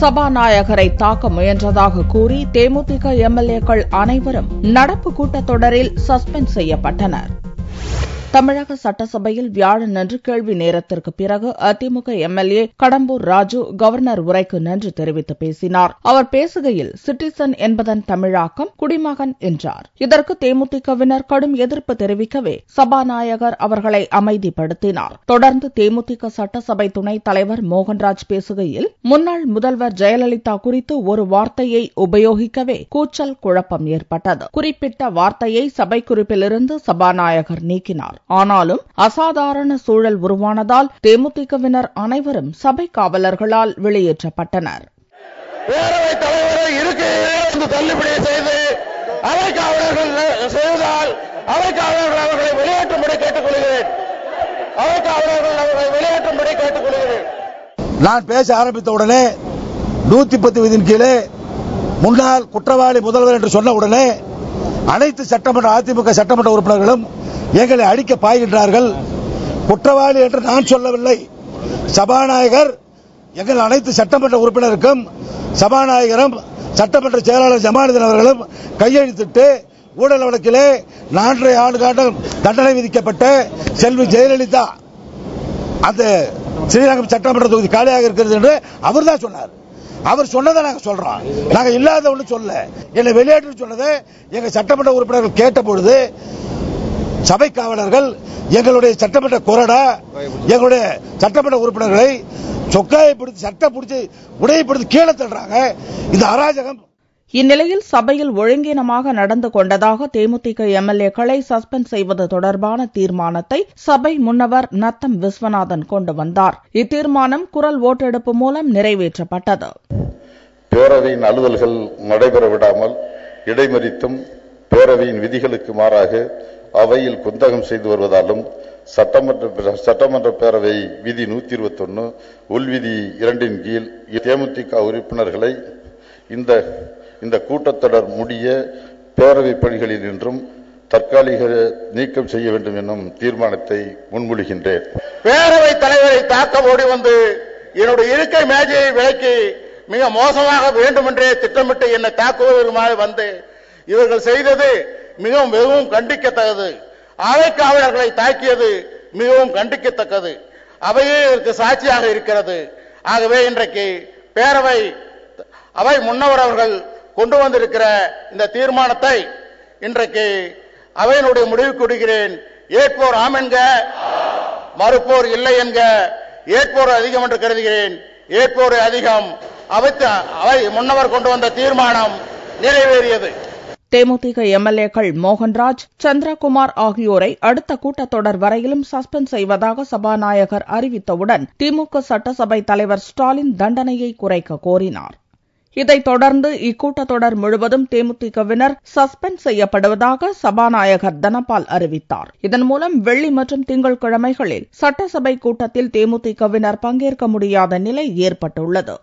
சபாநாயகரை தாக்க முயன்றதாக கூறி தேமுதிக எம்எல்ஏக்கள் அனைவரும் நடப்பு கூட்டத்தொடரில் சஸ்பெண்ட் செய்யப்பட்டனர். தமிழக சட்டசபையில் வியாழனன்று கேள்வி நேரத்திற்கு பிறகு அதிமுக எம்எல்ஏ கடம்பூர் ராஜு கவர்னர் உரைக்கு நன்றி தெரிவித்து பேசினார். அவர் பேசுகையில் சிட்டிசன் என்பதன் தமிழாக்கம் குடிமகன் என்றார். இதற்கு தேமுதிகவினர் கடும் எதிர்ப்பு தெரிவிக்கவே சபாநாயகர் அவர்களை அமைதிப்படுத்தினார். தொடர்ந்து தேமுதிக சட்டசபை துணைத் தலைவர் மோகன்ராஜ் பேசுகையில் முன்னாள் முதல்வர் ஜெயலலிதா குறித்து ஒரு வார்த்தையை உபயோகிக்கவே கூச்சல் குழப்பம் ஏற்பட்டது. குறிப்பிட்ட வார்த்தையை சபை குறிப்பிலிருந்து சபாநாயகர் நீக்கினார். ஆனாலும் அசாதாரண சூழல் உருவானதால் தேமுதிகவினர் அனைவரும் சபை காவலர்களால் வெளியேற்றப்பட்டனர். பேரவைத் தலைவரை இருக்கையிலிருந்து தள்ளுபடி செய்து அவை காவலர்கள் செய்வதால் அவை காவலர்கள் அவர்களை வெளியேற்றும்படி கேட்டுக்கொள்கிறேன். அவை காவலர்கள் அவர்களை வெளியேற்றும்படி கேட்டுக்கொள்கிறேன். நான் பேச ஆரம்பித்த உடனே 110 விதியின் கீழே முன்னாள் குற்றவாளி முதல்வர் என்று சொன்ன உடனே அனைத்து சட்டமன்ற அதிமுக சட்டமன்ற உறுப்பினர்களும் எங்களை அடிக்க பாய்கின்றார்கள். குற்றவாளி என்று நான் சொல்லவில்லை. சபாநாயகர் எங்கள் அனைத்து சட்டமன்ற உறுப்பினருக்கும் சபாநாயகரும் சட்டமன்ற செயலாளர் ஜமாலுதீன் அவர்களும் கையெழுத்திட்டு ஊழல் வழக்கிலே 4.5 ஆண்டு தண்டனை விதிக்கப்பட்ட செல்வி ஜெயலலிதா அந்த ஸ்ரீரங்கம் சட்டமன்ற தொகுதி காலியாக இருக்கிறது என்று அவர் தான் சொன்னார். அவர் சொன்னதை நாங்க சொல்றோம். நாங்க இல்லாத ஒண்ணு சொல்ல. என்னை வெளியேற்று சொன்னதை எங்க சட்டமன்ற உறுப்பினர்கள் கேட்டபொழுது சபை காவலர்கள் எங்களுடைய சட்டமன்ற கொறடா எங்களுடைய சட்டமன்ற உறுப்பினர்களை சொக்காயை பிடித்து சட்டை பிடிச்சி உடையை பிடித்து கீழே தள்ளுறாங்க. இந்த அராஜகம். இந்நிலையில் சபையில் ஒழுங்கீனமாக நடந்து கொண்டதாக தேமுதிக எம்எல்ஏக்களை சஸ்பெண்ட் செய்வது தொடர்பான தீர்மானத்தை சபை முன்னவர் நத்தம் விஸ்வநாதன் கொண்டு வந்தார். இத்தீர்மானம் குரல் ஓட்டெடுப்பு மூலம் நிறைவேற்றப்பட்டது. பேரவையின் அலுவல்கள் நடைபெற விடாமல் இடைமறித்தும் பேரவையின் விதிகளுக்கு மாறாக அவையில் குந்தகம் செய்து வருவதாலும் சட்டமன்ற பேரவை விதி 121 உள்விதி 2 கீழ் தேமுதிக உறுப்பினர்களை இந்த கூட்டத்தொடர் முடிய பேரவை பணிகளில் நின்றும் தற்காலிக நீக்கம் செய்ய வேண்டும் என்னும் தீர்மானத்தை முன்மொழிகின்றேன். பேரவைத் தலைவரை தாக்க ஓடி வந்து என்னுடைய இருக்கை மேஜையை விலக்கி மிக மோசமாக வேண்டுமென்றே திட்டமிட்டு என்னை தாக்குவதற்குமாறு வந்து இவர்கள் செய்தது மிகவும் கண்டிக்கத்தக்கது. அவை காவலர்களை தாக்கியது மிகவும் கண்டிக்கத்தக்கது. அவையே இதற்கு சாட்சியாக இருக்கிறது. ஆகவே இன்றைக்கு அவை முன்னவர் அவர்கள் கொண்டு வந்திருக்கிற இந்த தீர்மானத்தை இன்றைக்கு அவையினுடைய முடிவுக்கு விடுகிறேன். ஏற்போர் ஆம் என்க, மறுப்போர் இல்லை என்க. ஏற்போர் அதிகம் என்று கருதுகிறேன். ஏற்போர் அதிகம். அவை முன்னவர் கொண்டு வந்த தீர்மானம் நிறைவேறியது. தேமுதிக எம்எல்ஏக்கள் மோகன்ராஜ், சந்திரகுமார் ஆகியோரை அடுத்த கூட்டத்தொடர் வரையிலும் சஸ்பெண்ட் செய்வதாக சபாநாயகர் அறிவித்தவுடன் திமுக சட்டசபை தலைவர் ஸ்டாலின் தண்டனையை குறைக்க கோரினார். இதைத் தொடர்ந்து இக்கூட்டத்தொடர் முழுவதும் தேமுதிகவினர் சஸ்பெண்ட் செய்யப்படுவதாக சபாநாயகர் தனபால் அறிவித்தார். இதன் மூலம் வெள்ளி மற்றும் திங்கட்கிழமைகளில் சட்டசபை கூட்டத்தில் தேமுதிகவினர் பங்கேற்க முடியாத நிலை ஏற்பட்டுள்ளது.